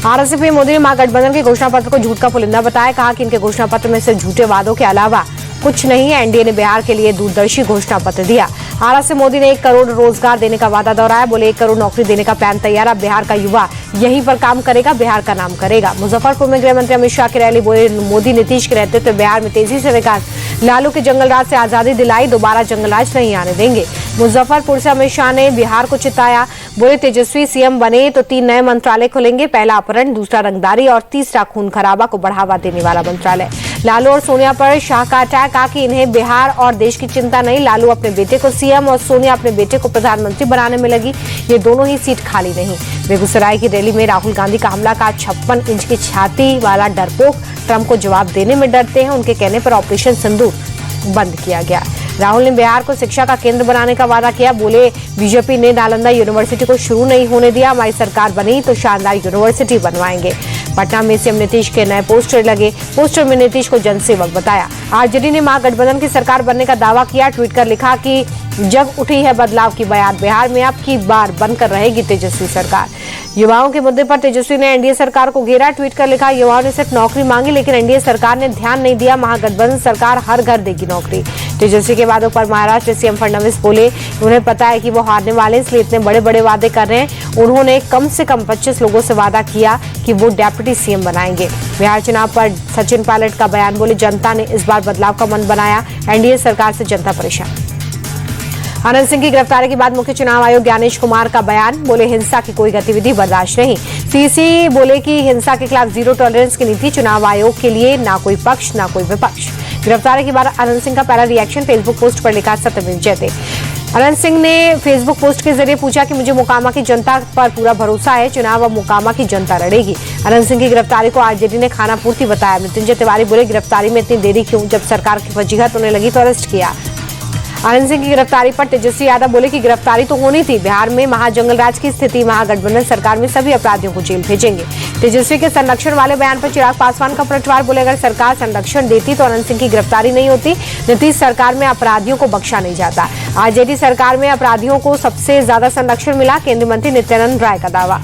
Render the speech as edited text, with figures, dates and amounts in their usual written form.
RSP Modi ने महागठबंधन के घोषणा पत्र को झूठ का पुलिंदा बताया। कहा कि इनके घोषणा पत्र में सिर्फ झूठे वादों के अलावा कुछ नहीं है। एनडीए ने बिहार के लिए दूरदर्शी घोषणा पत्र दिया। आरएसपी मोदी ने 1 करोड़ रोजगार देने का वादा दोहराया। बोले 1 करोड़ नौकरी देने का प्लान तैयार। अब बिहार का युवा यहीं पर काम करेगा, बिहार का नाम करेगा। मुजफ्फरपुर में गृह मंत्री अमित शाह की रैली। बोले मोदी नीतीश के नेतृत्व में बिहार में तेजी से विकास। लालू के जंगल राज से आजादी दिलाई, दोबारा जंगल राज नहीं आने देंगे। मुजफ्फरपुर से अमित शाह ने बिहार को चिताया। बोले तेजस्वी सीएम बने तो 3 नए मंत्रालय खुलेंगे। पहला अपहरण, दूसरा रंगदारी और तीसरा खून खराबा को बढ़ावा देने वाला मंत्रालय। लालू और सोनिया पर शाह का अटैक। कहा कि इन्हें बिहार और देश की चिंता नहीं। लालू अपने बेटे को सीएम और सोनिया अपने बेटे को प्रधानमंत्री बनाने में लगी। ये दोनों ही सीट खाली नहीं। बेगूसराय की रैली में राहुल गांधी का हमला। का 56 इंच की छाती वाला डरपोक ट्रंप को जवाब देने में डरते हैं। उनके कहने पर ऑपरेशन सिंदूर बंद किया गया। राहुल ने बिहार को शिक्षा का केंद्र बनाने का वादा किया। बोले बीजेपी ने नालंदा यूनिवर्सिटी को शुरू नहीं होने दिया। हमारी सरकार बनी तो शानदार यूनिवर्सिटी बनवाएंगे। पटना में सीएम नीतीश के नए पोस्टर लगे। पोस्टर में नीतीश को जनसेवक बताया। आरजेडी ने महागठबंधन की सरकार बनने का दावा किया। ट्वीट कर लिखा कि जग उठी है बदलाव की बयार। बिहार में अब की बार बनकर रहेगी तेजस्वी सरकार। युवाओं के मुद्दे पर तेजस्वी ने एनडीए सरकार को घेरा। ट्वीट कर लिखा युवाओं ने सिर्फ नौकरी मांगी, लेकिन एनडीए सरकार ने ध्यान नहीं दिया। महागठबंधन सरकार हर घर देगी नौकरी। तेजस्वी के वादों पर महाराष्ट्र सीएम फडणवीस बोले उन्हें पता है कि वो हारने वाले, इसलिए इतने बड़े बड़े वादे कर रहे हैं। उन्होंने कम से कम 25 लोगों से वादा किया कि वो डेप्यूटी सीएम बनाएंगे। बिहार चुनाव पर सचिन पायलट का बयान। बोले जनता ने इस बार बदलाव का मन बनाया। एनडीए सरकार से जनता परेशान। आनंद सिंह की गिरफ्तारी के बाद मुख्य चुनाव आयोग ज्ञानेश कुमार का बयान। बोले हिंसा की कोई गतिविधि बर्दाश्त नहीं। सीसी बोले कि हिंसा के खिलाफ जीरो टॉलरेंस की नीति। चुनाव आयोग के लिए ना कोई पक्ष ना कोई विपक्ष। गिरफ्तारी के बाद आनंद सिंह का पहला रिएक्शन। फेसबुक पोस्ट पर लिखा सत्यमेव जयते। आनंद सिंह ने फेसबुक पोस्ट के जरिए पूछा कि मुझे मोकामा की जनता पर पूरा भरोसा है। चुनाव अब मोकामा की जनता लड़ेगी। आनंद सिंह की गिरफ्तारी को आरजेडी ने खाना पूर्ति बताया। मृत्युंजय तिवारी बोले गिरफ्तारी में इतनी देरी क्यों, जब सरकार की वजीहत उन्हें लगी तो अरेस्ट किया। आनंद सिंह की गिरफ्तारी पर तेजस्वी यादव बोले कि गिरफ्तारी तो होनी थी। बिहार में महाजंगल राज की स्थिति। महागठबंधन सरकार में सभी अपराधियों को जेल भेजेंगे। तेजस्वी के संरक्षण वाले बयान पर चिराग पासवान का पलटवार। बोले अगर सरकार संरक्षण देती तो आनंद सिंह की गिरफ्तारी नहीं होती। नीतीश सरकार में अपराधियों को बख्शा नहीं जाता। आरजेडी सरकार में अपराधियों को सबसे ज्यादा संरक्षण मिला। केंद्रीय मंत्री नित्यानंद राय का दावा।